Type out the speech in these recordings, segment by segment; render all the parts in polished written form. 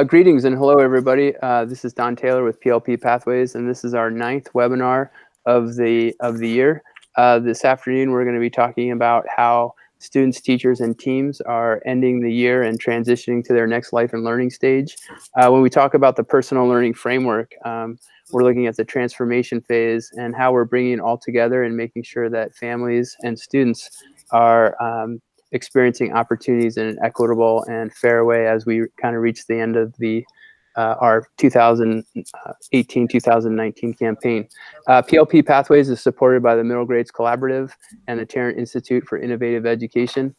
Greetings and hello, everybody. This is Don Taylor with PLP Pathways, and this is our 9th webinar of the year. This afternoon, we're going to be talking about how students, teachers, and teams are ending the year and transitioning to their next life and learning stage. When we talk about the personal learning framework, we're looking at the transformation phase and how we're bringing it all together and making sure that families and students are experiencing opportunities in an equitable and fair way as we kind of reach the end of our 2018-2019 campaign. PLP Pathways is supported by the Middle Grades Collaborative and the Tarrant Institute for Innovative Education.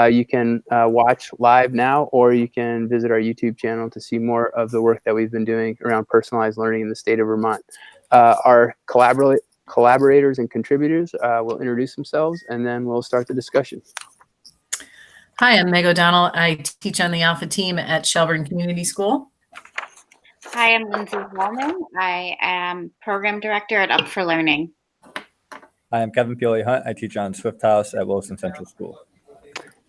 You can watch live now, or you can visit our YouTube channel to see more of the work that we've been doing around personalized learning in the state of Vermont. Our collaborators and contributors will introduce themselves, and then we'll start the discussion. Hi, I'm Meg O'Donnell. I teach on the Alpha team at Shelburne Community School. Hi, I'm Lindsay Wallman. I am Program Director at Up for Learning. Hi, I'm Kevin Pioli-Hunt. I teach on Swift House at Wilson Central School.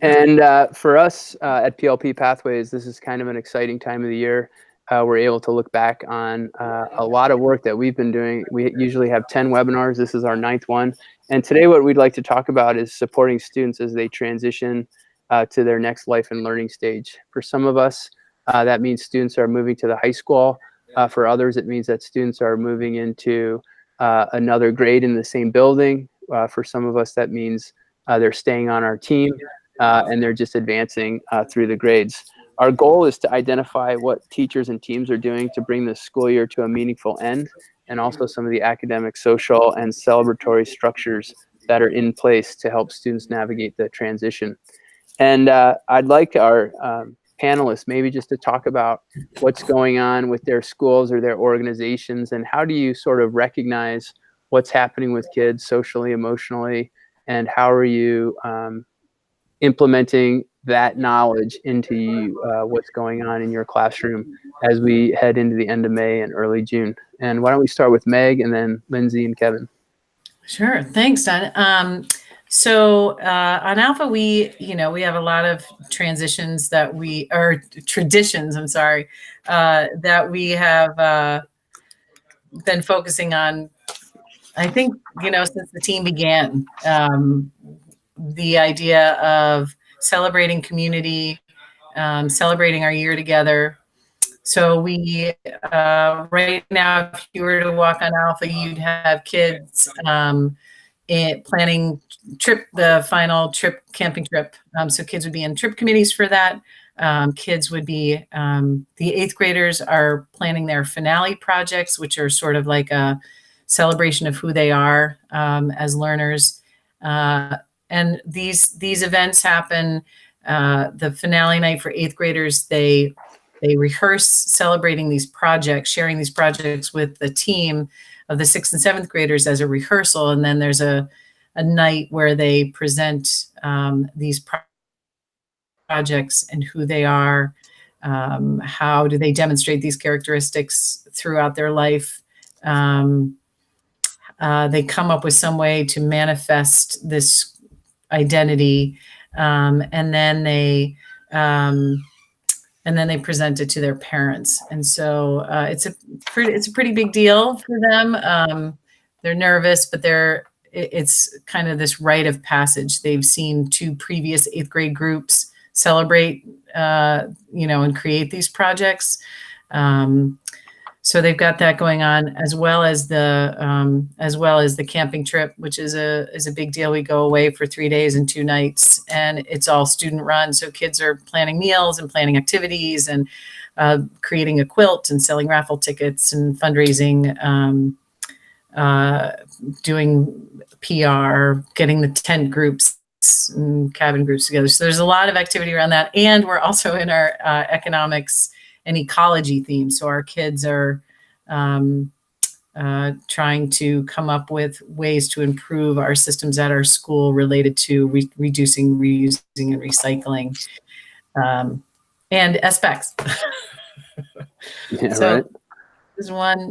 And for us at PLP Pathways, this is kind of an exciting time of the year. We're able to look back on a lot of work that we've been doing. We usually have 10 webinars. This is our 9th one. And today what we'd like to talk about is supporting students as they transition to their next life and learning stage. For some of us, that means students are moving to the high school. For others, it means that students are moving into another grade in the same building. For some of us, that means they're staying on our team and they're just advancing through the grades. Our goal is to identify what teachers and teams are doing to bring the school year to a meaningful end, and also some of the academic, social, and celebratory structures that are in place to help students navigate the transition. And I'd like our panelists maybe just to talk about what's going on with their schools or their organizations, and how do you sort of recognize what's happening with kids socially, emotionally, and how are you implementing that knowledge into what's going on in your classroom as we head into the end of May and early June. And why don't we start with Meg and then Lindsay and Kevin? Sure, thanks, Don. So on Alpha, we have a lot of traditions, that we have been focusing on, I think, since the team began. The idea of celebrating community, celebrating our year together. So we, right now, if you were to walk on Alpha, you'd have kids planning the final camping trip. So kids would be in trip committees for that. Kids would be, the 8th graders are planning their finale projects, which are sort of like a celebration of who they are as learners. And these events happen, the finale night for 8th graders, they rehearse celebrating these projects, sharing these projects with the team of the 6th and 7th graders as a rehearsal. And then there's a night where they present these projects and who they are, how do they demonstrate these characteristics throughout their life. They come up with some way to manifest this identity, and then they present it to their parents. And so it's a pretty big deal for them. They're nervous, but it's kind of this rite of passage. They've seen 2 previous 8th grade groups celebrate, and create these projects. So they've got that going on, as well as the camping trip, which is a big deal. We go away for 3 days and 2 nights, and it's all student run. So kids are planning meals and planning activities and creating a quilt and selling raffle tickets and fundraising, doing PR, getting the tent groups and cabin groups together. So there's a lot of activity around that. And we're also in our economics and ecology theme. So our kids are trying to come up with ways to improve our systems at our school related to reducing, reusing, and recycling, and SPECs. Yeah, So right.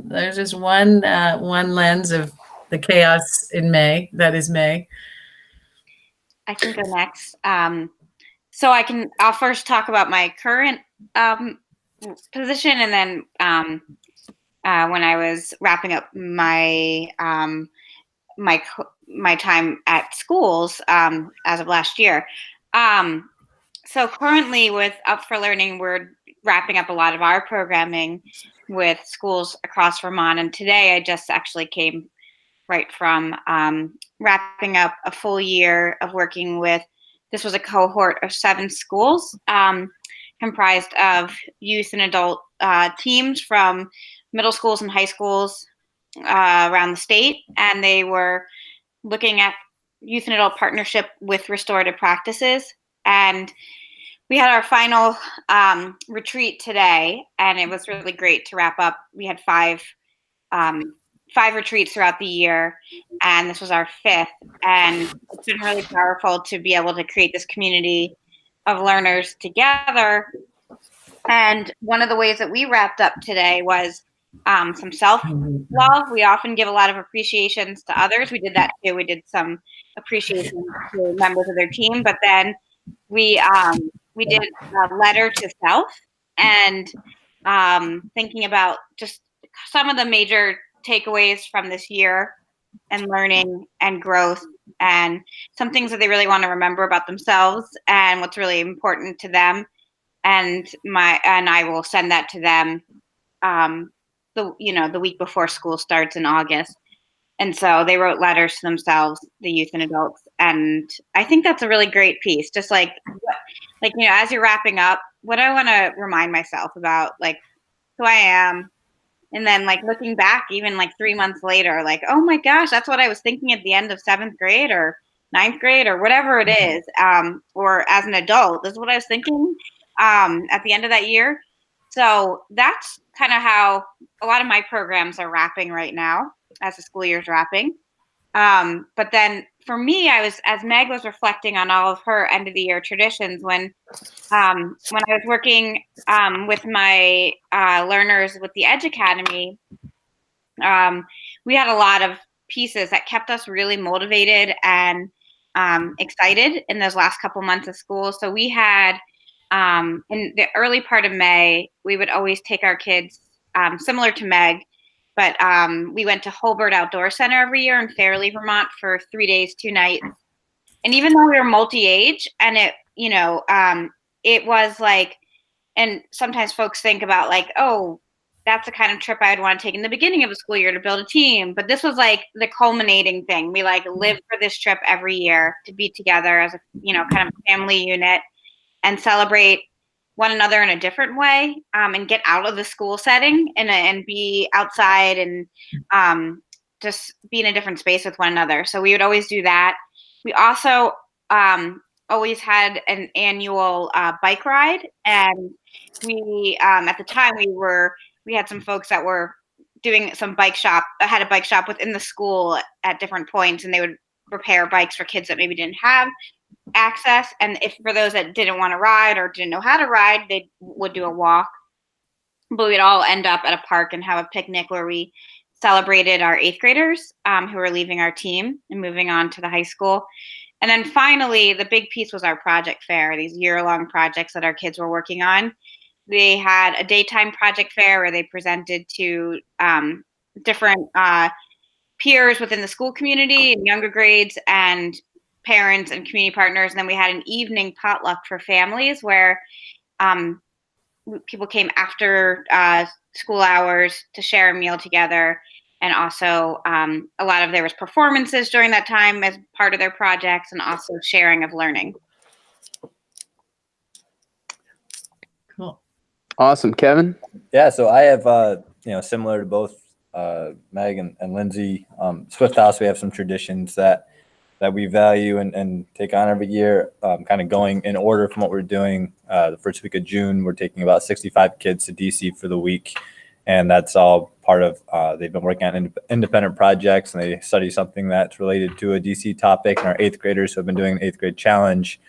There's just one lens of the chaos in May. That is May. I can go next. So I'll first talk about my current position, and then when I was wrapping up my my time at schools as of last year. So currently with Up for Learning, we're wrapping up a lot of our programming with schools across Vermont. And today I just actually came right from wrapping up a full year of working with, this was a cohort of 7 schools comprised of youth and adult teams from middle schools and high schools around the state. And they were looking at youth and adult partnership with restorative practices. And we had our final retreat today, and it was really great to wrap up. We had 5 retreats throughout the year, and this was our 5th. And it's been really powerful to be able to create this community of learners together. And one of the ways that we wrapped up today was some self-love. We often give a lot of appreciations to others. We did that too. We did some appreciation to members of their team, but then we did a letter to self, and thinking about just some of the major takeaways from this year and learning and growth, and some things that they really want to remember about themselves and what's really important to them. And I will send that to them the week before school starts in August. And so they wrote letters to themselves, the youth and adults. And I think that's a really great piece. Just like as you're wrapping up, what I want to remind myself about, like, who I am. And then like looking back, even like 3 months later, like, oh my gosh, that's what I was thinking at the end of 7th grade or 9th grade or whatever it is. Or as an adult, this is what I was thinking at the end of that year. So that's kind of how a lot of my programs are wrapping right now as the school year is wrapping. But then for me, as Meg was reflecting on all of her end of the year traditions, when I was working with my learners with the Edge Academy, we had a lot of pieces that kept us really motivated and excited in those last couple months of school. So we had in the early part of May, we would always take our kids, similar to Meg, but we went to Holbert Outdoor Center every year in Fairleigh, Vermont for 3 days, 2 nights. And even though we were multi-age, and it was like, and sometimes folks think about like, oh, that's the kind of trip I would want to take in the beginning of the school year to build a team. But this was like the culminating thing. We like live for this trip every year to be together as a, kind of family unit and celebrate one another in a different way, and get out of the school setting and be outside and just be in a different space with one another. So we would always do that. We also always had an annual bike ride, and we at the time we had some folks that were doing some had a bike shop within the school at different points, and they would repair bikes for kids that maybe didn't have access. And if for those that didn't want to ride or didn't know how to ride, they would do a walk. But we'd all end up at a park and have a picnic where we celebrated our 8th graders who were leaving our team and moving on to the high school. And then finally, the big piece was our project fair, these year-long projects that our kids were working on. They had a daytime project fair where they presented to different peers within the school community and younger grades and parents and community partners. And then we had an evening potluck for families where people came after school hours to share a meal together. And also a lot of there was performances during that time as part of their projects, and also sharing of learning. Cool. Awesome. Kevin? Yeah, so I have, similar to both Meg and Lindsay, Swift House, we have some traditions that we value and take on every year, kind of going in order from what we're doing. The first week of June, we're taking about 65 kids to DC for the week. And that's all part of, they've been working on independent projects, and they study something that's related to a DC topic. And our 8th graders who have been doing an 8th grade challenge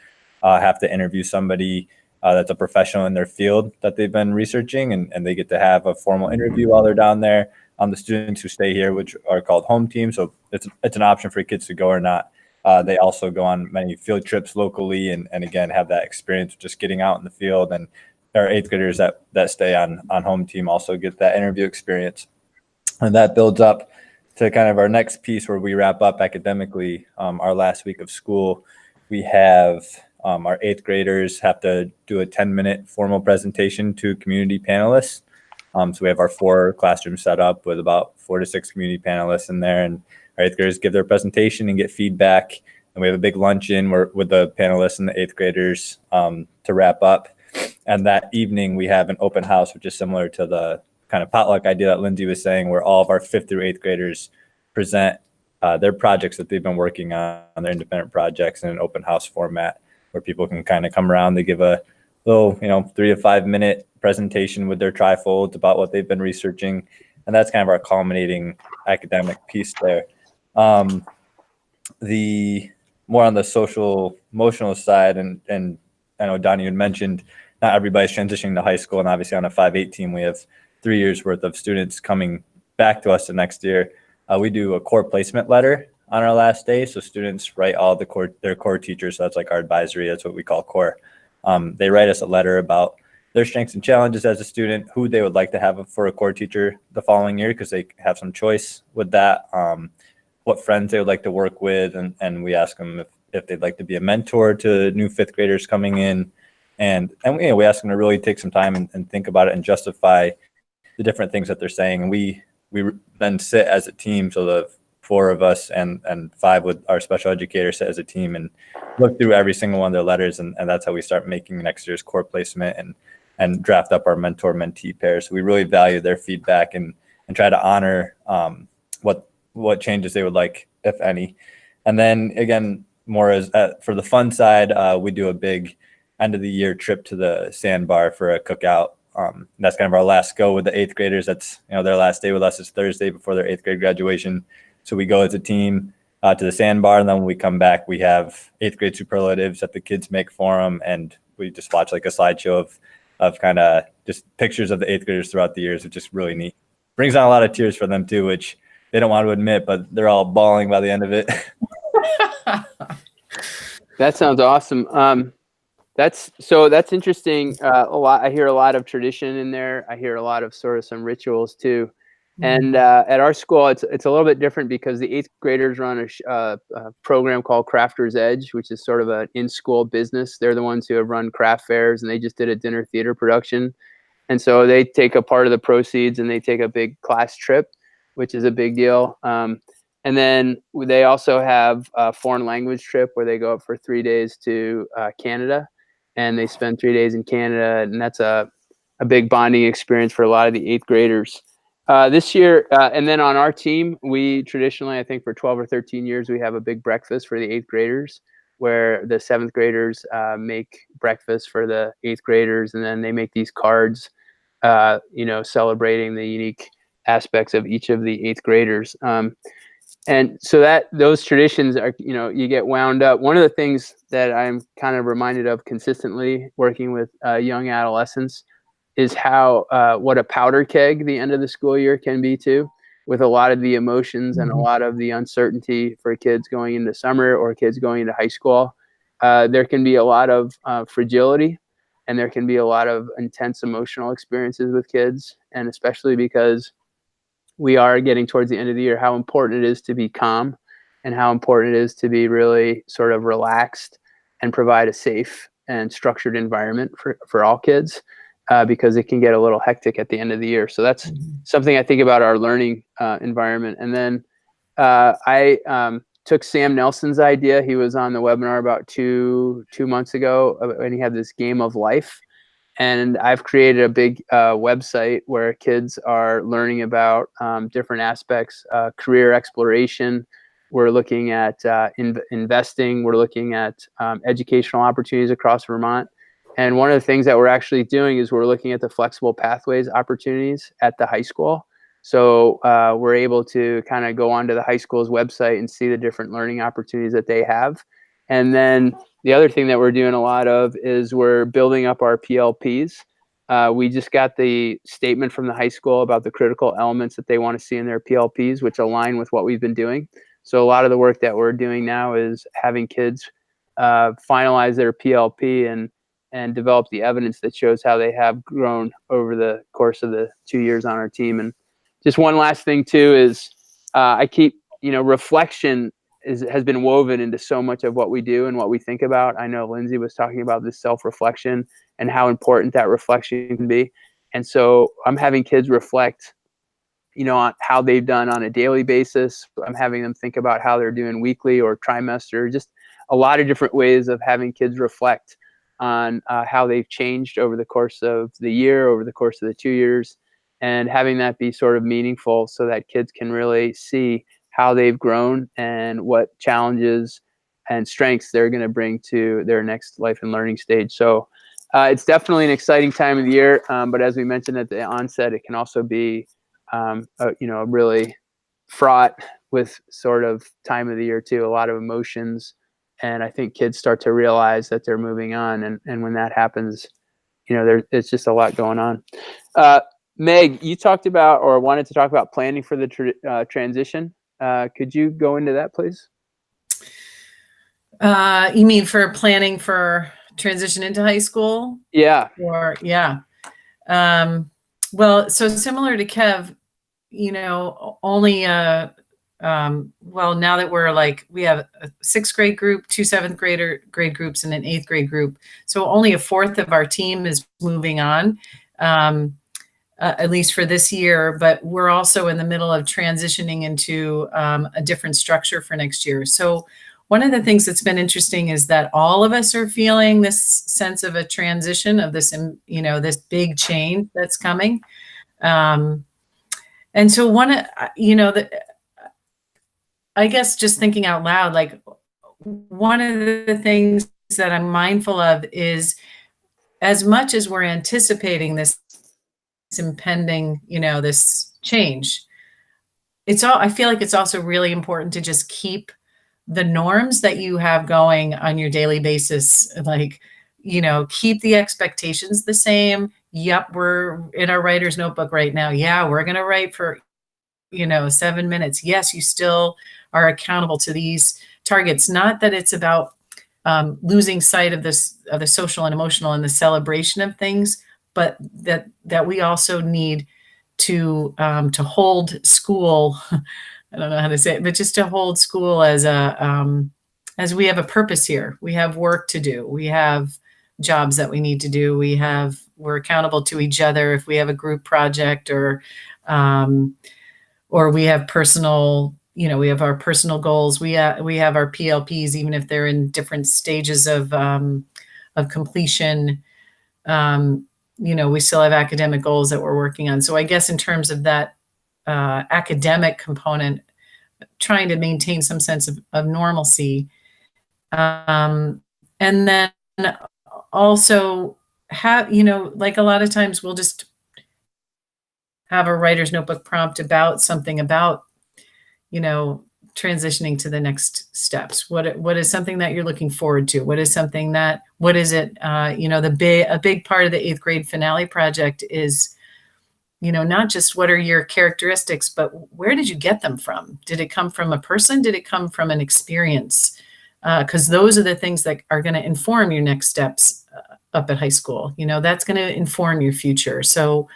have to interview somebody that's a professional in their field that they've been researching, and they get to have a formal interview while they're down there. The students who stay here, which are called home teams, so it's an option for kids to go or not. They also go on many field trips locally, and again have that experience of just getting out in the field and our eighth graders that stay on home team also get that interview experience. And that builds up to kind of our next piece where we wrap up academically. Our last week of school, we have our eighth graders have to do a 10-minute formal presentation to community panelists. So we have our 4 classrooms set up with about 4 to 6 community panelists in there, and our eighth graders give their presentation and get feedback. And we have a big luncheon with the panelists and the eighth graders to wrap up. And that evening we have an open house, which is similar to the kind of potluck idea that Lindsay was saying, where all of our 5th through 8th graders present their projects that they've been working on, their independent projects, in an open house format where people can kind of come around. They give a little, 3 to 5 minute presentation with their trifolds about what they've been researching. And that's kind of our culminating academic piece there. The more on the social emotional side, and I know Donnie had mentioned not everybody's transitioning to high school, and obviously on a 5-8 team we have 3 years worth of students coming back to us the next year. We do a core placement letter on our last day, so students write all their core teachers, so that's like our advisory, that's what we call core. They write us a letter about their strengths and challenges as a student, who they would like to have for a core teacher the following year, because they have some choice with that, what friends they would like to work with, and we ask them if they'd like to be a mentor to new 5th graders coming in. And we ask them to really take some time and think about it and justify the different things that they're saying. And we then sit as a team, so the 4 of us and 5 with our special educator sit as a team and look through every single one of their letters, and that's how we start making next year's core placement and draft up our mentor-mentee pairs. So we really value their feedback and try to honor what changes they would like, if any. And then again, more as for the fun side, we do a big end of the year trip to the sandbar for a cookout. That's kind of our last go with the 8th graders. That's their last day with us is Thursday before their 8th grade graduation. So we go as a team to the sandbar, and then when we come back, we have 8th grade superlatives that the kids make for them, and we just watch like a slideshow of kind of just pictures of the 8th graders throughout the years, which is really neat. Brings on a lot of tears for them too, which they don't want to admit, but they're all bawling by the end of it. That sounds awesome. That's interesting. I hear a lot of tradition in there. I hear a lot of sort of some rituals too. And at our school, it's a little bit different because the 8th graders run a program called Crafter's Edge, which is sort of an in-school business. They're the ones who have run craft fairs, and they just did a dinner theater production. And so they take a part of the proceeds and they take a big class trip, which is a big deal. And then they also have a foreign language trip where they go up for 3 days to Canada, and they spend 3 days in Canada. And that's a big bonding experience for a lot of the 8th graders. This year, and then on our team, we traditionally, I think for 12 or 13 years, we have a big breakfast for the 8th graders where the 7th graders make breakfast for the 8th graders, and then they make these cards, celebrating the unique aspects of each of the 8th graders. And so that those traditions are, you get wound up. One of the things that I'm kind of reminded of consistently working with young adolescents is how what a powder keg the end of the school year can be too, with a lot of the emotions and a lot of the uncertainty for kids going into summer or kids going into high school. There can be a lot of fragility, and there can be a lot of intense emotional experiences with kids, and especially because we are getting towards the end of the year, how important it is to be calm and how important it is to be really sort of relaxed and provide a safe and structured environment for all kids, because it can get a little hectic at the end of the year. So that's something I think about our learning environment. And then I took Sam Nelson's idea. He was on the webinar about two months ago, and he had this game of life. And I've created a big website where kids are learning about different aspects, career exploration. We're looking at investing. We're looking at educational opportunities across Vermont. And one of the things that we're actually doing is we're looking at the flexible pathways opportunities at the high school. So we're able to kind of go onto the high school's website and see the different learning opportunities that they have. And then the other thing that we're doing a lot of is we're building up our PLPs. We just got the statement from the high school about the critical elements that they want to see in their PLPs, which align with what we've been doing. So a lot of the work that we're doing now is having kids finalize their PLP, and and develop the evidence that shows how they have grown over the course of the 2 years on our team. And just one last thing too is I keep, reflection has been woven into so much of what we do and what we think about. I know Lindsay was talking about this self-reflection and how important that reflection can be. And so I'm having kids reflect, on how they've done on a daily basis. I'm having them think about how they're doing weekly or trimester, just a lot of different ways of having kids reflect on how they've changed over the course of the year, over the course of the 2 years, and having that be sort of meaningful so that kids can really see how they've grown and what challenges and strengths they're going to bring to their next life and learning stage. So it's definitely an exciting time of the year, but as we mentioned at the onset, it can also be a really fraught with sort of time of the year too, a lot of emotions. And I think kids start to realize that they're moving on. And when that happens, it's just a lot going on. Meg, you talked about or wanted to talk about planning for the transition. Could you go into that, please? You mean for planning for transition into high school? Yeah. Yeah. Well, so similar to Kev, only, well, now that we have a 6th grade group, 2 7th grade groups, and an 8th grade group. So only a fourth of our team is moving on, at least for this year, but we're also in the middle of transitioning into a different structure for next year. So one of the things that's been interesting is that all of us are feeling this sense of a transition of this, this big change that's coming. And so I guess just thinking out loud, one of the things that I'm mindful of is as much as we're anticipating this impending, this change, I feel like it's also really important to just keep the norms that you have going on your daily basis, keep the expectations the same. Yep, we're in our writer's notebook right now. Yeah, we're going to write for, 7 minutes. Yes, you still are accountable to these targets. Not that it's about losing sight of the social and emotional and the celebration of things, but that we also need to hold school. I don't know how to say it, but just to hold school as as we have a purpose here. We have work to do. We have jobs that we need to do. We're accountable to each other if we have a group project or we have personal, we have our personal goals. We have our PLPs, even if they're in different stages of completion. We still have academic goals that we're working on. So I guess in terms of that academic component, trying to maintain some sense of normalcy. And then also have, a lot of times we'll just have a writer's notebook prompt about something about, transitioning to the next steps. What is something that you're looking forward to? What is it? A big part of the 8th grade finale project is, not just what are your characteristics, but where did you get them from? Did it come from a person? Did it come from an experience? Because those are the things that are going to inform your next steps up at high school. That's going to inform your future. So,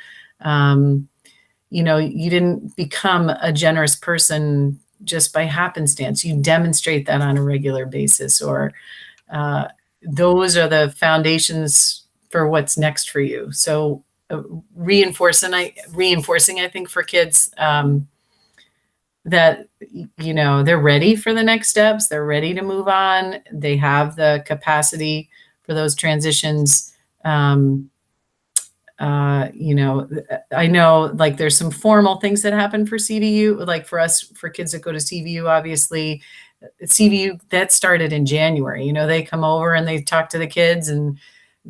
you didn't become a generous person just by happenstance. You demonstrate that on a regular basis, or those are the foundations for what's next for you. So reinforcing, I think, for kids that, they're ready for the next steps. They're ready to move on. They have the capacity for those transitions. I know there's some formal things that happen for CVU, for us, for kids that go to CVU, obviously CVU that started in January. They come over and they talk to the kids, and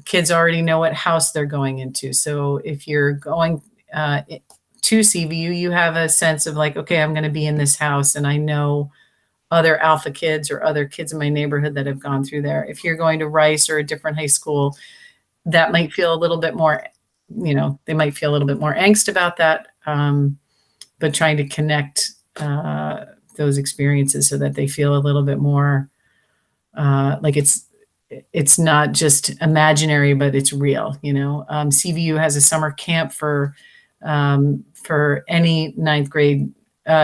kids already know what house they're going into. So if you're going to CVU, you have a sense of okay, I'm going to be in this house, and I know other Alpha kids or other kids in my neighborhood that have gone through there. If you're going to Rice or a different high school, that might feel a little bit more, they might feel a little bit more angst about that, but trying to connect those experiences so that they feel a little bit more like it's it's not just imaginary, but it's real. CVU has a summer camp for any ninth grade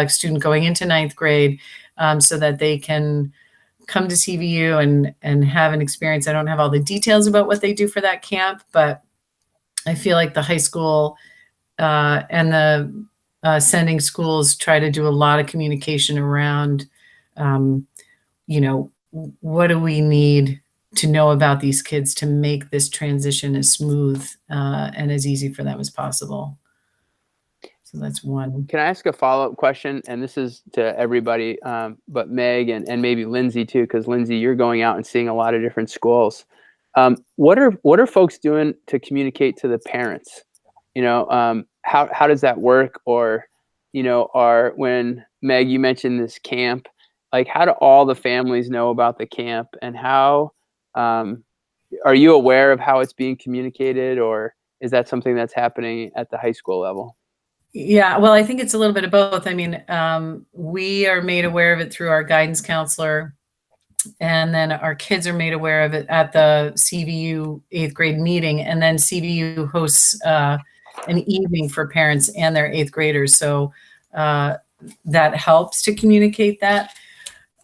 student going into ninth grade, so that they can come to CVU and have an experience. I don't have all the details about what they do for that camp, but I feel like the high school and the sending schools try to do a lot of communication around, what do we need to know about these kids to make this transition as smooth and as easy for them as possible. So that's one. Can I ask a follow-up question? And this is to everybody, but Meg and maybe Lindsay too, because Lindsay, you're going out and seeing a lot of different schools. What are folks doing to communicate to the parents? How does that work? Or, when Meg, you mentioned this camp, like how do all the families know about the camp, and how are you aware of how it's being communicated, or is that something that's happening at the high school level? Yeah, well, I think it's a little bit of both. I mean, we are made aware of it through our guidance counselor, and then our kids are made aware of it at the CVU 8th grade meeting, and then CVU hosts an evening for parents and their 8th graders. So that helps to communicate that.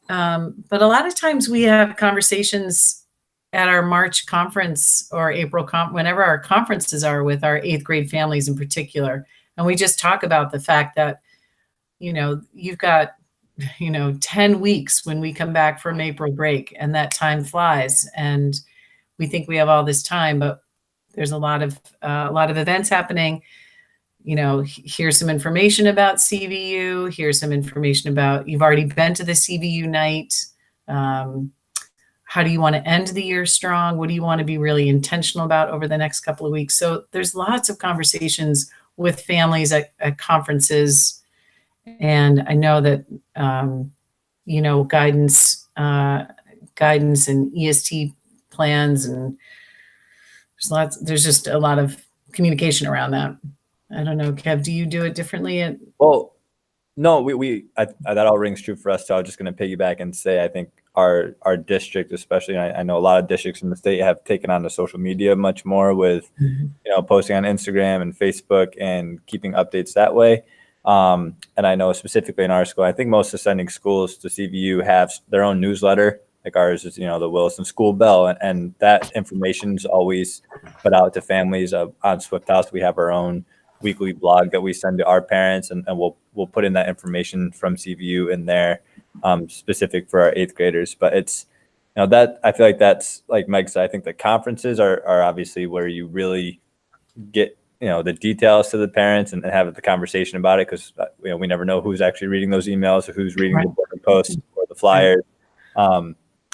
But a lot of times we have conversations at our March conference or April whenever our conferences are, with our 8th grade families in particular. And we just talk about the fact that, you've got, 10 weeks when we come back from April break, and that time flies. And we think we have all this time, but there's a lot of events happening. Here's some information about CVU. Here's some information about, you've already been to the CVU night. How do you want to end the year strong? What do you want to be really intentional about over the next couple of weeks? So there's lots of conversations with families at conferences. And I know that, guidance and EST plans, and there's just a lot of communication around that. I don't know, Kev, do you do it differently? Well, no, that all rings true for us. So I was just going to piggyback and say, I think our district, especially, I know a lot of districts in the state have taken on the social media much more with, posting on Instagram and Facebook and keeping updates that way. And I know specifically in our school, I think most ascending schools to CVU have their own newsletter. Like ours is, the Wilson School Bell, and that information is always put out to families. On Swift House, we have our own weekly blog that we send to our parents, and we'll put in that information from CVU in there, specific for our 8th graders. But it's, that I feel like that's, like Meg said, I think the conferences are obviously where you really get, the details to the parents and have the conversation about it, because we never know who's actually reading those emails or who's reading the board posts or the flyers.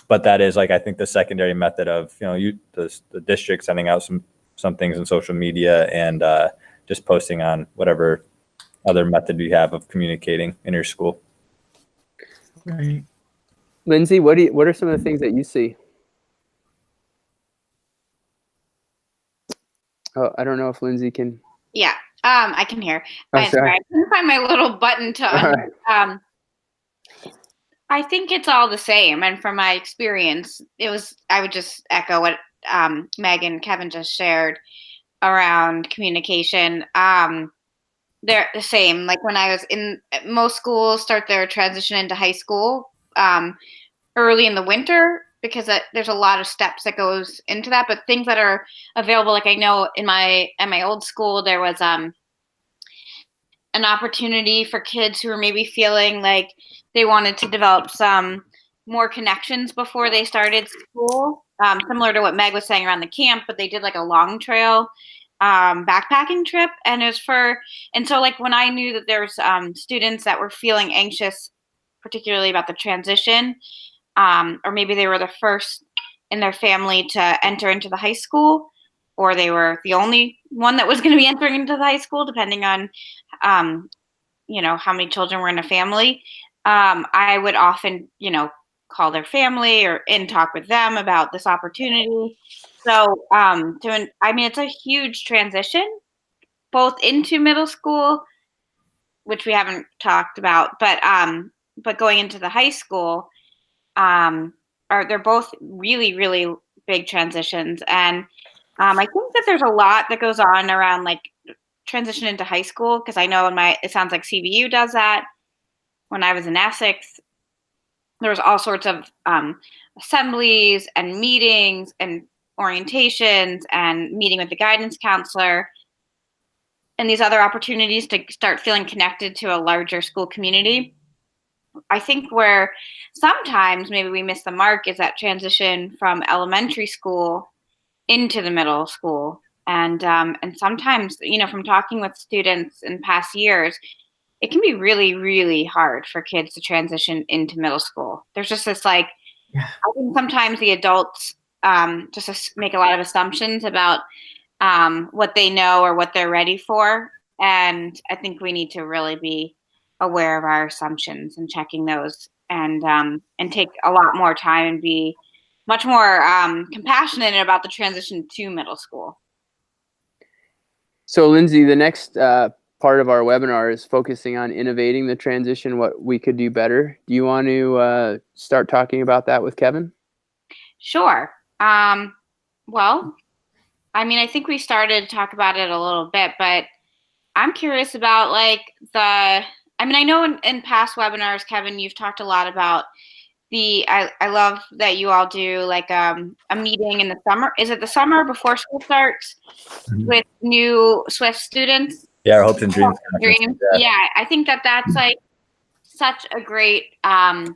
But that is, like, I think the secondary method of, the district sending out some things on social media and just posting on whatever other method you have of communicating in your school. Right. Lindsay, what are some of the things that you see? Oh, I don't know if Lindsay can. Yeah, I can hear. Oh, sorry. I couldn't find my little button to. I think it's all the same, and from my experience, I would just echo what Meg and Kevin just shared around communication. They're the same. Like when I was most schools start their transition into high school early in the winter, because there's a lot of steps that goes into that, but things that are available. Like I know at my old school, there was an opportunity for kids who were maybe feeling like they wanted to develop some more connections before they started school, similar to what Meg was saying around the camp, but they did like a long trail backpacking trip. And so like when I knew that there's students that were feeling anxious, particularly about the transition, or maybe they were the first in their family to enter into the high school, or they were the only one that was going to be entering into the high school, depending on, how many children were in a family. I would often, call their family and talk with them about this opportunity. So, it's a huge transition, both into middle school, which we haven't talked about, but going into the high school, they're both really, really big transitions. And I think that there's a lot that goes on around like transition into high school, because I know it sounds like CVU does that. When I was in Essex, there was all sorts of assemblies and meetings and orientations and meeting with the guidance counselor and these other opportunities to start feeling connected to a larger school community. I think where sometimes maybe we miss the mark is that transition from elementary school into the middle school. And sometimes, from talking with students in past years, it can be really, really hard for kids to transition into middle school. There's just this I think sometimes the adults just make a lot of assumptions about what they know or what they're ready for. And I think we need to really be aware of our assumptions and checking those, and take a lot more time and be much more compassionate about the transition to middle school. So Lindsay, the next part of our webinar is focusing on innovating the transition, what we could do better. Do you want to start talking about that with Kevin? Sure. Well, I think we started to talk about it a little bit, but I'm curious about I know in past webinars, Kevin, you've talked a lot about I love that you all do a meeting in the summer. Is it the summer before school starts with new Swift students? Yeah, our hopes and dreams. Yeah, I think that's such a great to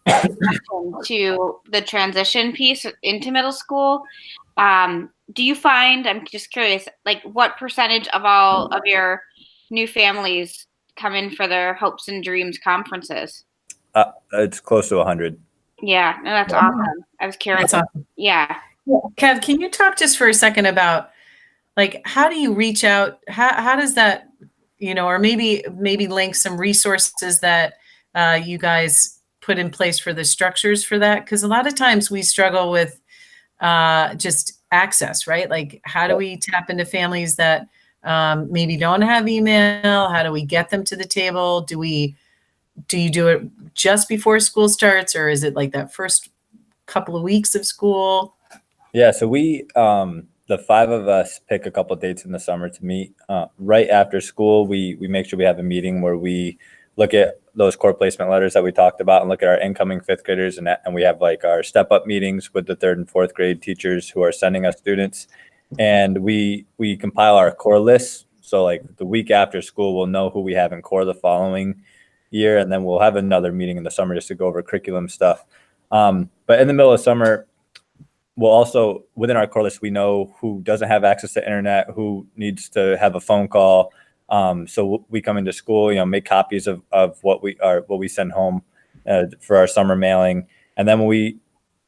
the transition piece into middle school. Do you find, I'm just curious, what percentage of all of your new families come in for their hopes and dreams conferences? It's close to 100. Yeah, no, that's awesome. I was curious. That's awesome. Yeah. Kev, can you talk just for a second about how do you reach out? How does that, or maybe link some resources that you guys put in place for the structures for that? Because a lot of times we struggle with just access, right? How do we tap into families that maybe don't have email? How do we get them to the table? Do you do it just before school starts, or is it that first couple of weeks of school? Yeah, so we, the 5 of us, pick a couple of dates in the summer to meet. Right after school, we make sure we have a meeting where we look at those core placement letters that we talked about and look at our incoming 5th graders. And we have our step up meetings with the 3rd and 4th grade teachers who are sending us students. And we compile our core lists. So the week after school, we'll know who we have in core the following year. And then we'll have another meeting in the summer just to go over curriculum stuff. But in the middle of summer, we'll also, within our core list, we know who doesn't have access to internet, who needs to have a phone call. So we come into school, make copies of what we send home for our summer mailing. And then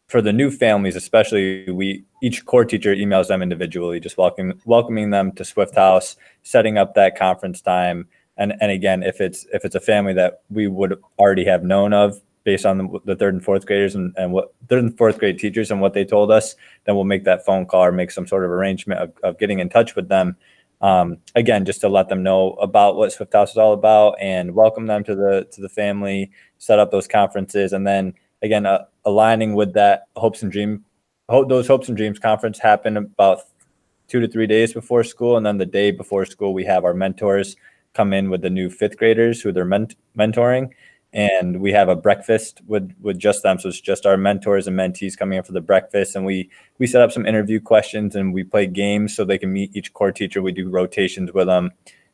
for the new families, especially, each core teacher emails them individually, just welcoming them to Swift House, setting up that conference time. And again, if it's a family that we would already have known of based on the 3rd and 4th graders and what 3rd and 4th grade teachers and what they told us, then we'll make that phone call or make some sort of arrangement of getting in touch with them. Again, just to let them know about what Swift House is all about and welcome them to the family, set up those conferences. And then again, aligning with that those hopes and dreams conference happen about 2 to 3 days before school. And then the day before school, we have our mentors come in with the new 5th graders who they're mentoring. And we have a breakfast with just them. So it's just our mentors and mentees coming in for the breakfast. And we set up some interview questions and we play games so they can meet each core teacher. We do rotations with them.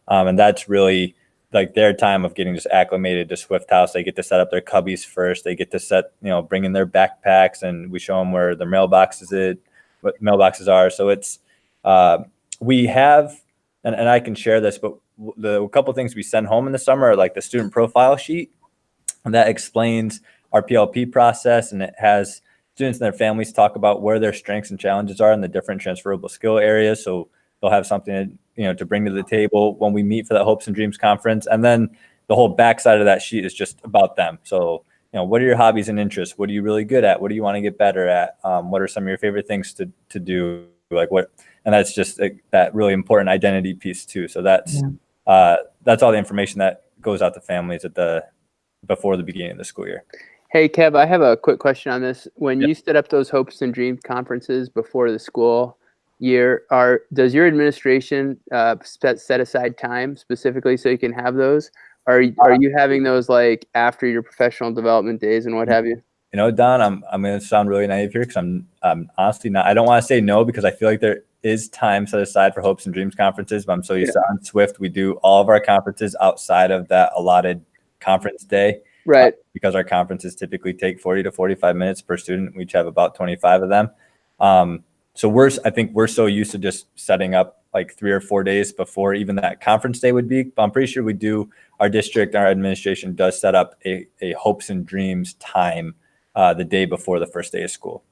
And that's really their time of getting just acclimated to Swift House. They get to set up their cubbies first. They get to bring in their backpacks, and we show them where their mailboxes are. So it's, we have, and I can share this, but a couple of things we send home in the summer are the student profile sheet. And that explains our PLP process, and it has students and their families talk about where their strengths and challenges are in the different transferable skill areas. So they'll have something to bring to the table when we meet for that Hopes and Dreams conference. And then the whole backside of that sheet is just about them. So what are your hobbies and interests? What are you really good at? What do you want to get better at? What are some of your favorite things to do? And that's just that really important identity piece too. So that's all the information that goes out to families before the beginning of the school year. Hey, Kev, I have a quick question on this. When you set up those hopes and dreams conferences before the school year, does your administration set aside time specifically so you can have those? Are you having those like after your professional development days and what have you? You know, Don, I'm going to sound really naive here because I'm honestly not. I don't want to say no because I feel like there is time set aside for hopes and dreams conferences, but I'm so used to on Swift, we do all of our conferences outside of that allotted conference day. Right. Because our conferences typically take 40 to 45 minutes per student. We each have about 25 of them. So I think we're so used to just setting up like 3 or 4 days before even that conference day would be. But I'm pretty sure we do. Our district, our administration does set up a hopes and dreams time the day before the first day of school.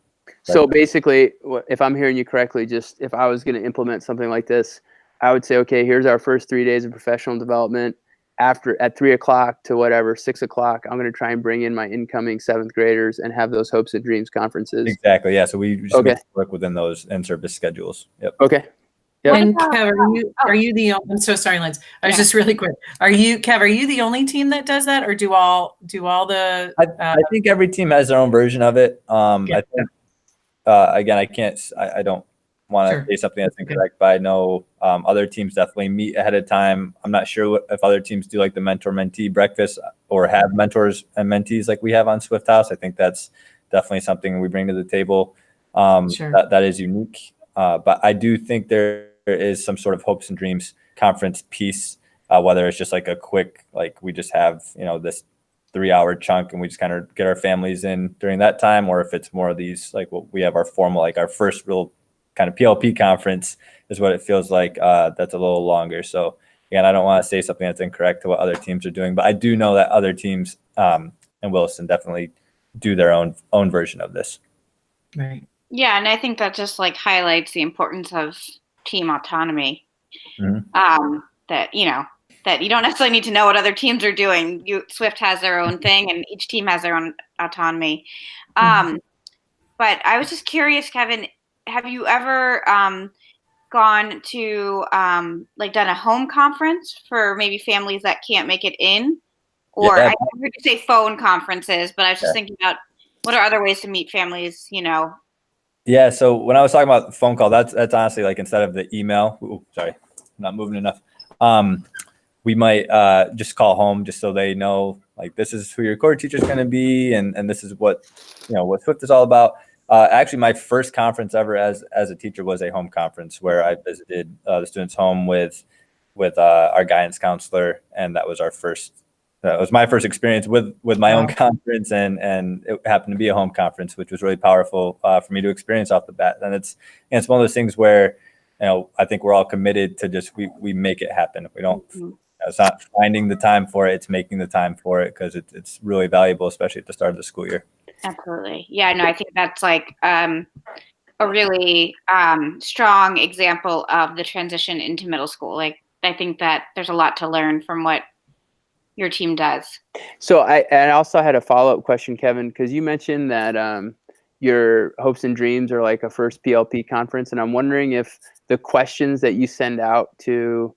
So basically, if I'm hearing you correctly, just if I was going to implement something like this, I would say, okay, here's our first 3 days of professional development. After at 3 o'clock to whatever 6 o'clock, I'm going to try and bring in my incoming 7th graders and have those hopes and dreams conferences. Exactly. Yeah. So we just work within those in-service schedules. Yep. Okay. Yep. And Kev, are you the? I'm so sorry, Linz. I was just really quick. Kev? Are you the only team that does that, or do all the? I think every team has their own version of it. I think again, I don't want to say something that's incorrect, but I know other teams definitely meet ahead of time. I'm not sure if other teams do like the mentor-mentee breakfast or have mentors and mentees like we have on Swift House. I think that's definitely something we bring to the table that is unique. But I do think there is some sort of hopes and dreams conference piece, whether it's just like a quick, like we just have, this 3-hour chunk and we just kind of get our families in during that time, or if it's more of these, like what we have our formal, like our first real kind of PLP conference is what it feels like. That's a little longer. So again, I don't want to say something that's incorrect to what other teams are doing, but I do know that other teams in Williston definitely do their own version of this. Right. Yeah. And I think that just like highlights the importance of team autonomy. Mm-hmm. That you don't necessarily need to know what other teams are doing. Swift has their own thing and each team has their own autonomy. But I was just curious, Kevin, have you ever gone to like done a home conference for maybe families that can't make it in? Or I heard you say phone conferences, but I was just thinking about what are other ways to meet families, Yeah, so when I was talking about the phone call, that's honestly like instead of the email, sorry, I'm not moving enough. We might just call home just so they know, like, this is who your core teacher is going to be, and this is what Swift is all about. Actually, my first conference ever as a teacher was a home conference where I visited the students' home with our guidance counselor, and that was my first experience with my own conference, and it happened to be a home conference, which was really powerful for me to experience off the bat. And it's one of those things where I think we're all committed to just we make it happen. We don't. It's not finding the time for it; it's making the time for it because it's really valuable, especially at the start of the school year. Absolutely. Yeah, no, I think that's like a really strong example of the transition into middle school. Like, I think that there's a lot to learn from what your team does. So I also had a follow-up question, Kevin, because you mentioned that your hopes and dreams are like a first PLP conference, and I'm wondering if the questions that you send out to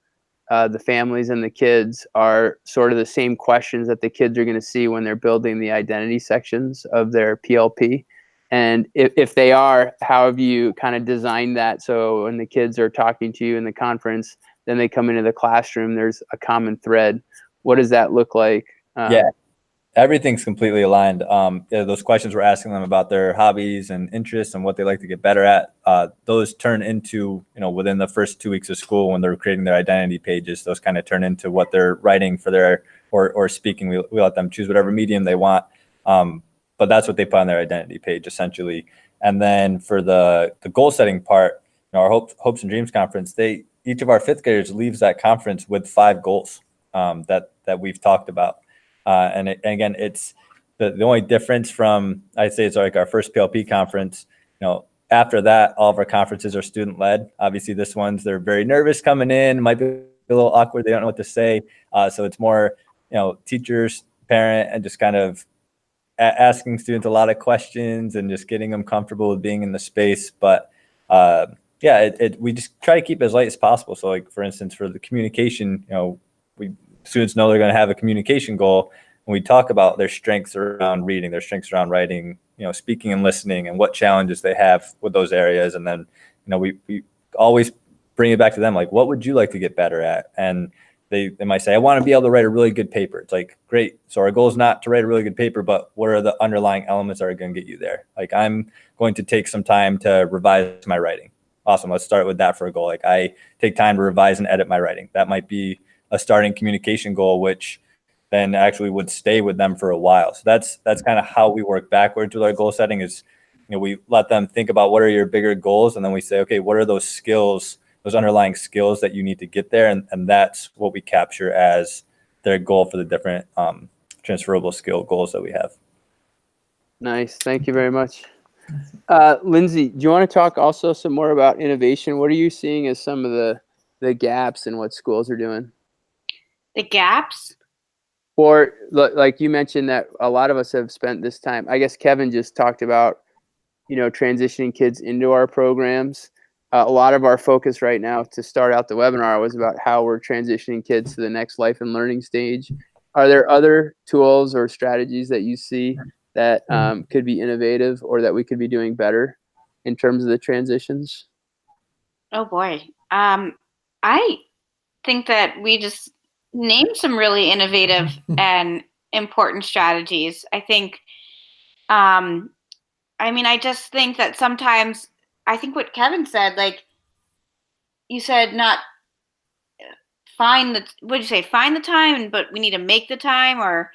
the families and the kids are sort of the same questions that the kids are going to see when they're building the identity sections of their PLP. And if they are, how have you kind of designed that so when the kids are talking to you in the conference, then they come into the classroom, there's a common thread? What does that look like? Yeah, everything's completely aligned. Those questions we're asking them about their hobbies and interests and what they like to get better at, those turn into, within the first 2 weeks of school when they're creating their identity pages, those kind of turn into what they're writing for their, or speaking. We let them choose whatever medium they want. But that's what they put on their identity page essentially. And then for the goal setting part, our hopes and dreams conference, each of our 5th graders leaves that conference with 5 goals that we've talked about. And again, it's the only difference from, I'd say it's like our first PLP conference, after that, all of our conferences are student led. Obviously this one's, they're very nervous coming in, might be a little awkward. They don't know what to say. So it's more, teachers, parent, and just kind of asking students a lot of questions and just getting them comfortable with being in the space. But we just try to keep it as light as possible. So like, for instance, for the communication, students know they're going to have a communication goal. when we talk about their strengths around reading, their strengths around writing, speaking and listening, and what challenges they have with those areas. And then, we always bring it back to them, like, what would you like to get better at? And they might say, I want to be able to write a really good paper. It's like, great. So our goal is not to write a really good paper, but what are the underlying elements that are going to get you there? Like, I'm going to take some time to revise my writing. Awesome. Let's start with that for a goal. Like, I take time to revise and edit my writing. That might be a starting communication goal, which then actually would stay with them for a while. So that's kind of how we work backwards with our goal setting is, we let them think about what are your bigger goals. And then we say, okay, what are those skills, those underlying skills that you need to get there? And that's what we capture as their goal for the different transferable skill goals that we have. Nice. Thank you very much. Lindsay, do you want to talk also some more about innovation? What are you seeing as some of the gaps in what schools are doing? The gaps? Or like you mentioned that a lot of us have spent this time, I guess Kevin just talked about, transitioning kids into our programs. A lot of our focus right now to start out the webinar was about how we're transitioning kids to the next life and learning stage. Are there other tools or strategies that you see that could be innovative or that we could be doing better in terms of the transitions? Oh boy. I think that we just named some really innovative and important strategies. I think, I just think that sometimes, I think what Kevin said, like you said, not find the time, but we need to make the time, or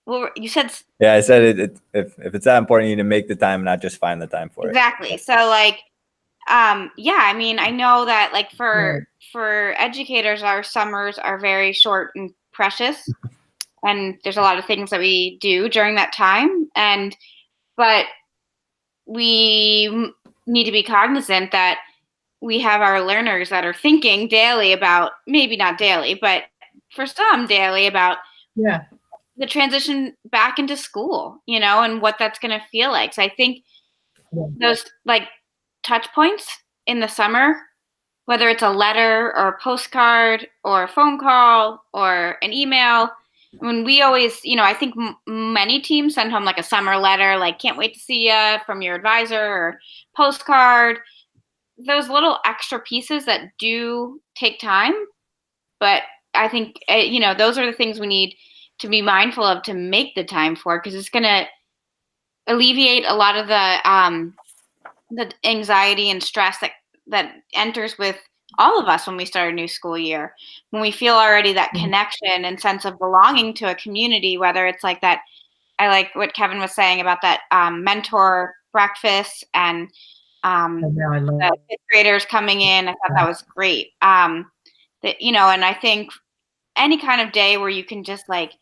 well, you said. Yeah, I said if it's that important, you need to make the time, not just find the time for it. Exactly. So like, I know that like for educators, our summers are very short and precious, and there's a lot of things that we do during that time, but we need to be cognizant that we have our learners that are thinking daily about, maybe not daily, but for some daily about the transition back into school, and what that's going to feel like. So I think those like touch points in the summer, whether it's a letter or a postcard or a phone call or an email. When we always, I think many teams send home like a summer letter, like can't wait to see you from your advisor, or postcard. Those little extra pieces that do take time, but I think those are the things we need to be mindful of to make the time for, because it's going to alleviate a lot of the anxiety and stress that enters with all of us when we start a new school year, when we feel already that connection and sense of belonging to a community, whether it's like that. I like what Kevin was saying about that mentor breakfast and the fifth graders coming in. I thought that was great. And I think any kind of day where you can just like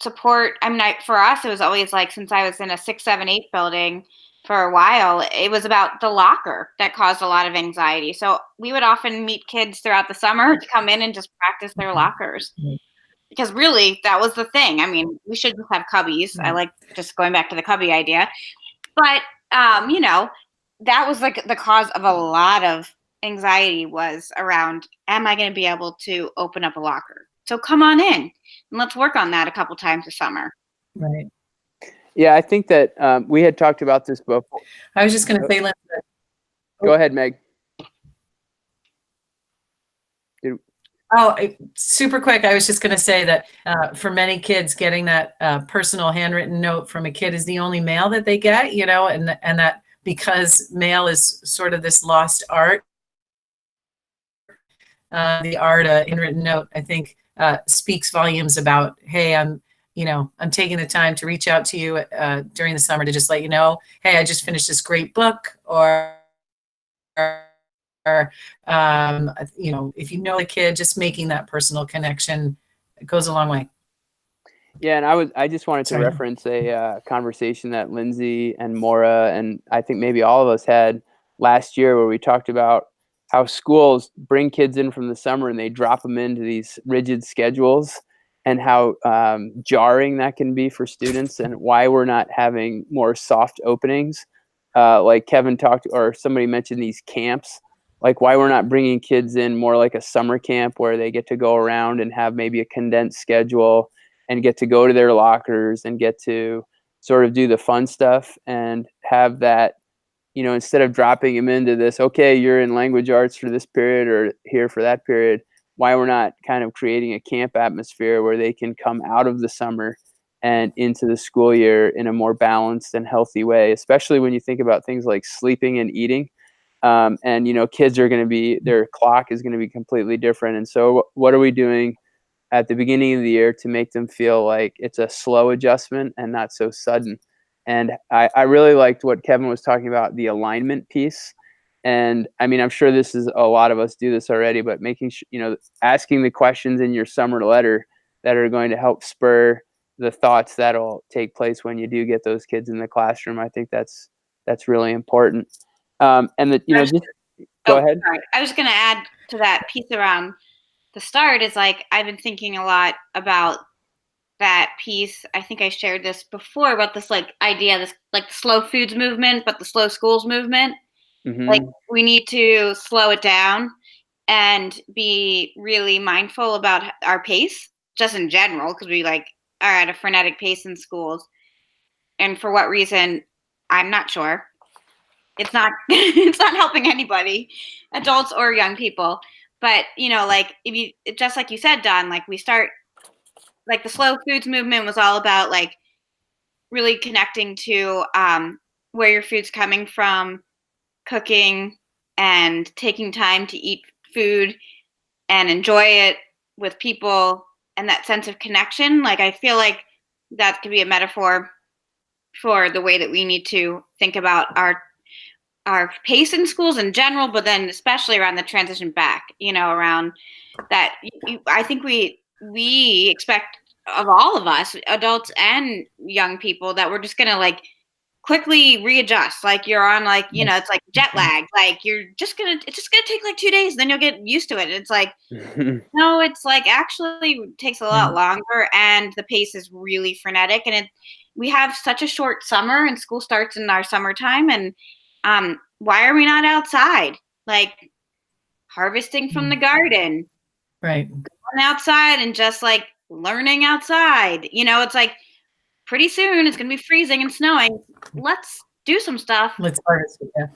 support. For us, it was always like, since I was in a 6, 7, 8 building for a while, it was about the locker that caused a lot of anxiety. So we would often meet kids throughout the summer to come in and just practice their lockers. Because really, that was the thing. We should just have cubbies. I like just going back to the cubby idea. But, that was like the cause of a lot of anxiety, was around, am I going to be able to open up a locker? So come on in and let's work on that a couple times this summer. Right. Yeah, I think that we had talked about this before. I was just going to say, Linda. Go ahead, Meg. Super quick. I was just going to say that for many kids, getting that personal handwritten note from a kid is the only mail that they get, and that because mail is sort of this lost art, the art of handwritten note, I think speaks volumes about, hey, I'm taking the time to reach out to you during the summer to just let you know, hey, I just finished this great book, or if you know the kid, just making that personal connection, it goes a long way. Yeah, and I just wanted to reference a conversation that Lindsay and Maura, and I think maybe all of us had last year, where we talked about how schools bring kids in from the summer and they drop them into these rigid schedules, and how jarring that can be for students, and why we're not having more soft openings. Like Kevin talked, or somebody mentioned these camps, like why we're not bringing kids in more like a summer camp where they get to go around and have maybe a condensed schedule and get to go to their lockers and get to sort of do the fun stuff and have that, instead of dropping them into this, okay, you're in language arts for this period or here for that period, why we're not kind of creating a camp atmosphere where they can come out of the summer and into the school year in a more balanced and healthy way, especially when you think about things like sleeping and eating. And, kids are going to be, their clock is going to be completely different. And so what are we doing at the beginning of the year to make them feel like it's a slow adjustment and not so sudden? And I really liked what Kevin was talking about, the alignment piece. And I mean, I'm sure this is, a lot of us do this already, but making sure, asking the questions in your summer letter that are going to help spur the thoughts that'll take place when you do get those kids in the classroom. I think that's really important. And just go ahead. Sorry. I was going to add to that piece around the start is like, I've been thinking a lot about that piece. I think I shared this before about this like idea, this like the slow foods movement, but the slow schools movement. Mm-hmm. Like we need to slow it down and be really mindful about our pace, just in general, because we like are at a frenetic pace in schools. And for what reason, I'm not sure. It's not it's not helping anybody, adults or young people. But like if you, just like you said, Don, like we start, like the slow foods movement was all about like really connecting to where your food's coming from, cooking and taking time to eat food and enjoy it with people, and that sense of connection. Like I feel like that could be a metaphor for the way that we need to think about our pace in schools in general, but then especially around the transition back, around that. I think we expect of all of us, adults and young people, that we're just going to like quickly readjust. Like you're on like, it's like jet lag. Like it's just going to take like 2 days, then you'll get used to it. It's like, no, it's like actually takes a lot longer, and the pace is really frenetic. And we have such a short summer, and school starts in our summertime. And why are we not outside? Like harvesting from the garden, Right? Going outside and just like learning outside. It's like pretty soon it's gonna be freezing and snowing. Let's do some stuff. Let's harvest it. Yeah.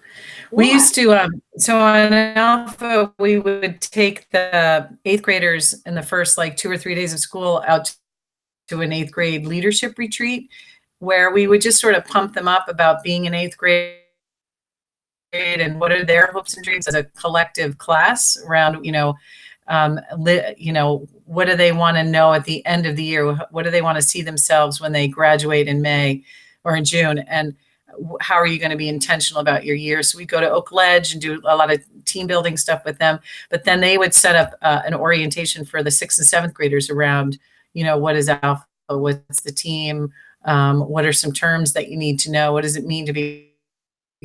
We used to, so on Alpha, we would take the 8th graders in the first like 2 or 3 days of school out to an 8th grade leadership retreat, where we would just sort of pump them up about being in 8th grade and what are their hopes and dreams as a collective class around, what do they want to know at the end of the year? What do they want to see themselves when they graduate in May or in June? And how are you going to be intentional about your year? So we go to Oak Ledge and do a lot of team building stuff with them, but then they would set up an orientation for the 6th and 7th graders around, what is Alpha? What's the team? What are some terms that you need to know? What does it mean to be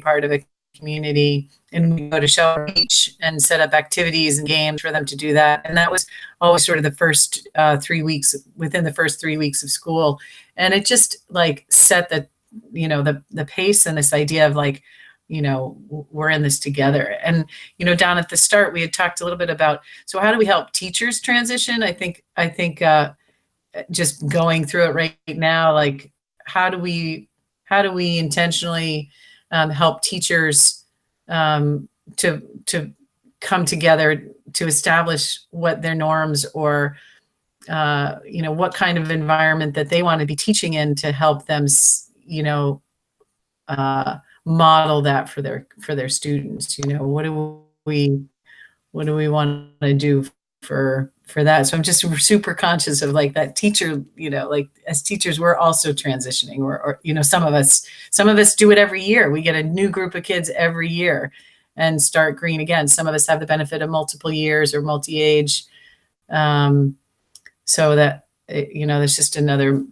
part of a community? And we go to Shelburne Beach and set up activities and games for them to do that. And that was always sort of the first 3 weeks, within the first 3 weeks of school. And it just like set the pace, and this idea of like, we're in this together. And, down at the start, we had talked a little bit about, so how do we help teachers transition? I think just going through it right now, like how do we intentionally help teachers to come together to establish what their norms or what kind of environment that they want to be teaching in, to help them model that for their students. What do we want to do for that? So I'm just super conscious of like that teacher, like as teachers, we're also transitioning, or some of us do it every year. We get a new group of kids every year and start green again. Some of us have the benefit of multiple years or multi-age. So that, there's just another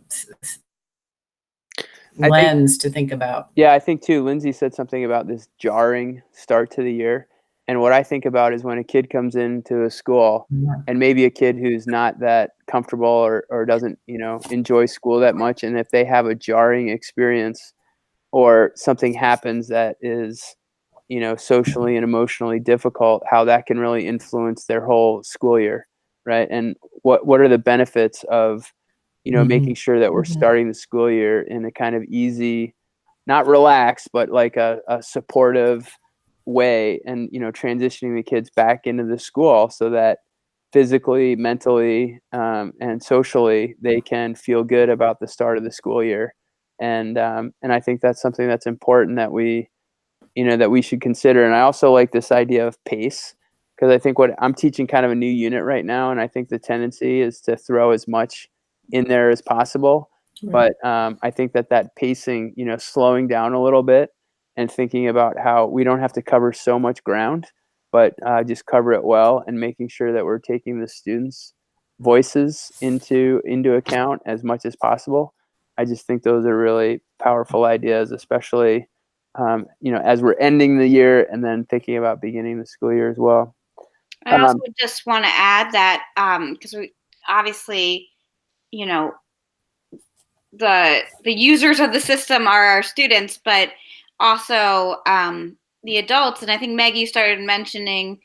lens to think about. Yeah, I think too, Lindsay said something about this jarring start to the year. And what I think about is when a kid comes into a school, and maybe a kid who's not that comfortable or doesn't, enjoy school that much. And if they have a jarring experience or something happens that is, socially and emotionally difficult, how that can really influence their whole school year. Right. And what are the benefits of, making sure that we're starting the school year in a kind of easy, not relaxed, but like a supportive way, and transitioning the kids back into the school so that physically, mentally, and socially they can feel good about the start of the school year. And I think that's something that's important that we should consider. And I also like this idea of pace, because I think what I'm teaching kind of a new unit right now, and I think the tendency is to throw as much in there as possible. But I think that pacing, slowing down a little bit and thinking about how we don't have to cover so much ground, but just cover it well, and making sure that we're taking the students' voices into account as much as possible. I just think those are really powerful ideas, especially as we're ending the year and then thinking about beginning the school year as well. I also just want to add that because we obviously, the users of the system are our students, but also the adults. And I think Meg, you started mentioning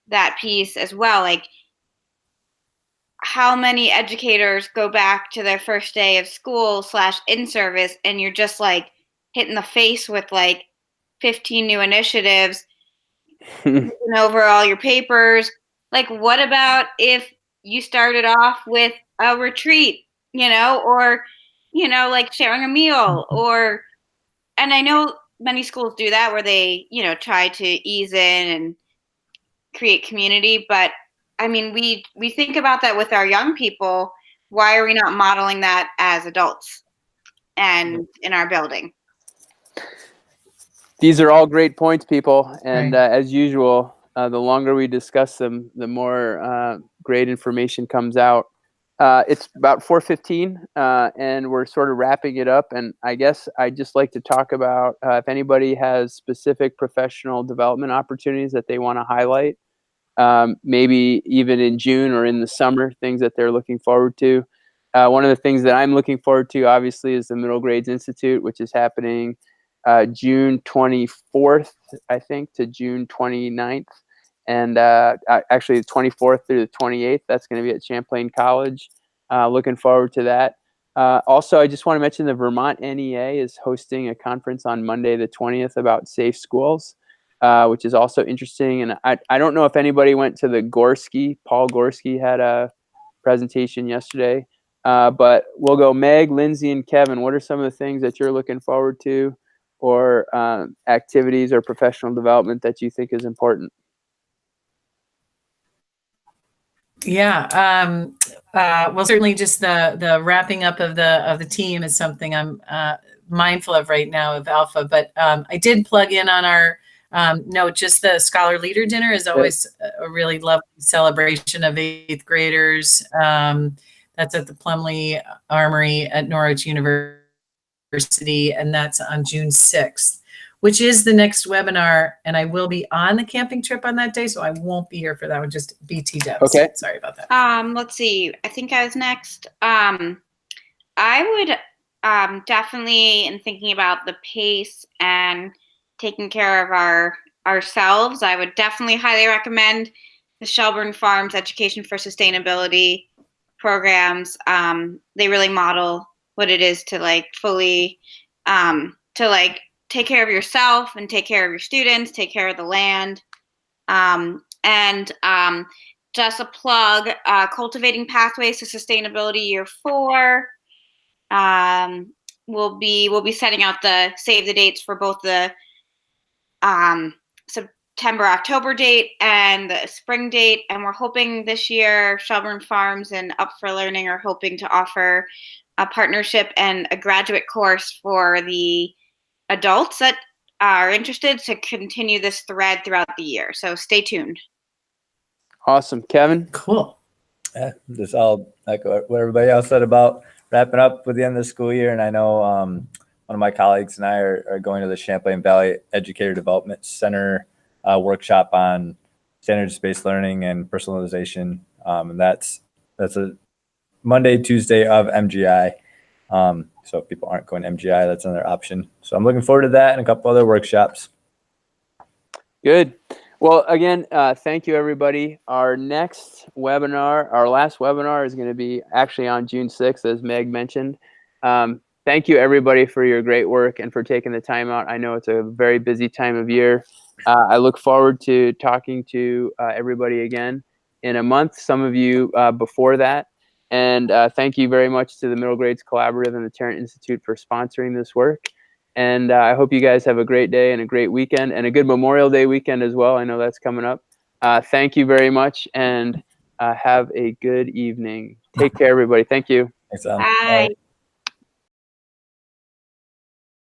that piece as well. Like, how many educators go back to their first day of school / in-service, and you're just like hit in the face with like 15 new initiatives, looking over all your papers. Like, what about if you started off with a retreat, or, like sharing a meal, and I know many schools do that where they, try to ease in and create community, but I mean, we think about that with our young people. Why are we not modeling that as adults and in our building? These are all great points, people. And as usual, the longer we discuss them, the more great information comes out. It's about 4:15, and we're sort of wrapping it up. And I guess I'd just like to talk about if anybody has specific professional development opportunities that they want to highlight, maybe even in June or in the summer, things that they're looking forward to. One of the things that I'm looking forward to, obviously, is the Middle Grades Institute, which is happening June 24th, I think, to June 29th. And actually the 24th through the 28th, that's going to be at Champlain College. Looking forward to that. Also, I just want to mention the Vermont NEA is hosting a conference on Monday the 20th about safe schools, which is also interesting. And I don't know if anybody went to the Paul Gorski had a presentation yesterday. But we'll go Meg, Lindsay, and Kevin. What are some of the things that you're looking forward to, or activities or professional development that you think is important? Yeah. Well, certainly just the wrapping up of the team is something I'm mindful of right now of Alpha. But I did plug in on our note, just the Scholar Leader Dinner is always a really lovely celebration of 8th graders. That's at the Plumley Armory at Norwich University, and that's on June 6th, which is the next webinar. And I will be on the camping trip on that day, so I won't be here for that one. Just BT Debs. Okay. Sorry about that. Let's see. I think I was next. I would definitely, in thinking about the pace and taking care of ourselves, I would definitely highly recommend the Shelburne Farms Education for Sustainability programs. They really model what it is to like fully to like take care of yourself and take care of your students, take care of the land. And just a plug, Cultivating Pathways to Sustainability Year 4. We'll be setting out the save the dates for both the September, October date and the spring date. And we're hoping this year, Shelburne Farms and Up for Learning are hoping to offer a partnership and a graduate course for the adults that are interested to continue this thread throughout the year. So stay tuned. Awesome. Kevin? Cool. Yeah, just I'll echo what everybody else said about wrapping up with the end of the school year. And I know one of my colleagues and I are going to the Champlain Valley Educator Development Center workshop on standards-based learning and personalization. And that's a Monday, Tuesday of MGI. So if people aren't going to MGI, that's another option. So I'm looking forward to that and a couple other workshops. Good. Well, again, thank you, everybody. Our last webinar is going to be actually on June 6th, as Meg mentioned. Thank you, everybody, for your great work and for taking the time out. I know it's a very busy time of year. I look forward to talking to everybody again in a month, some of you before that. And thank you very much to the Middle Grades Collaborative and the Tarrant Institute for sponsoring this work. And I hope you guys have a great day and a great weekend and a good Memorial Day weekend as well. I know that's coming up. Thank you very much, and have a good evening. Take care, everybody. Thank you. Thanks, Adam. Bye.